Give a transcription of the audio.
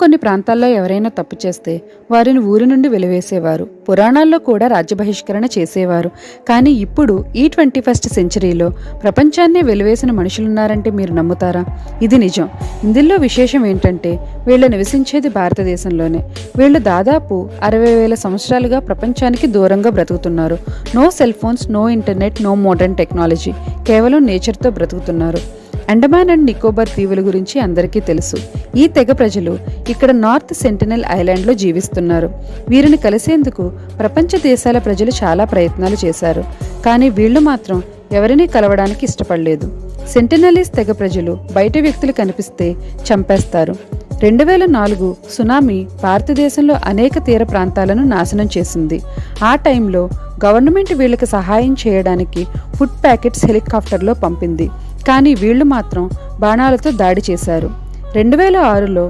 కొన్ని ప్రాంతాల్లో ఎవరైనా తప్పు చేస్తే వారిని ఊరి నుండి వెలివేసేవారు. పురాణాల్లో కూడా రాజ్య బహిష్కరణ చేసేవారు. కానీ ఇప్పుడు ఈ 21st సెంచరీలో ప్రపంచాన్నే వెలివేసిన మనుషులున్నారంటే మీరు నమ్ముతారా? ఇది నిజం. ఇందులో విశేషం ఏంటంటే వీళ్ళు నివసించేది భారతదేశంలోనే. వీళ్ళు దాదాపు 60,000 సంవత్సరాలుగా ప్రపంచానికి దూరంగా బ్రతుకుతున్నారు. No cell phones, no internet, no modern technology. కేవలం నేచర్తో బ్రతుకుతున్నారు. అండమాన్ అండ్ నికోబార్ దీవుల గురించి అందరికీ తెలుసు. ఈ తెగ ప్రజలు ఇక్కడ నార్త్ సెంటినల్ ఐలాండ్లో జీవిస్తున్నారు. వీరిని కలిసేందుకు ప్రపంచ దేశాల ప్రజలు చాలా ప్రయత్నాలు చేశారు. కానీ వీళ్ళు మాత్రం ఎవరినీ కలవడానికి ఇష్టపడలేదు. సెంటినలీస్ తెగ ప్రజలు బయట వ్యక్తులు కనిపిస్తే చంపేస్తారు. 2004 సునామీ భారతదేశంలో అనేక తీర ప్రాంతాలను నాశనం చేసింది. ఆ టైంలో గవర్నమెంట్ వీళ్ళకి సహాయం చేయడానికి ఫుడ్ ప్యాకెట్స్ హెలికాప్టర్లో పంపింది. కానీ వీళ్ళు మాత్రం బాణాలతో దాడి చేశారు. 2006లో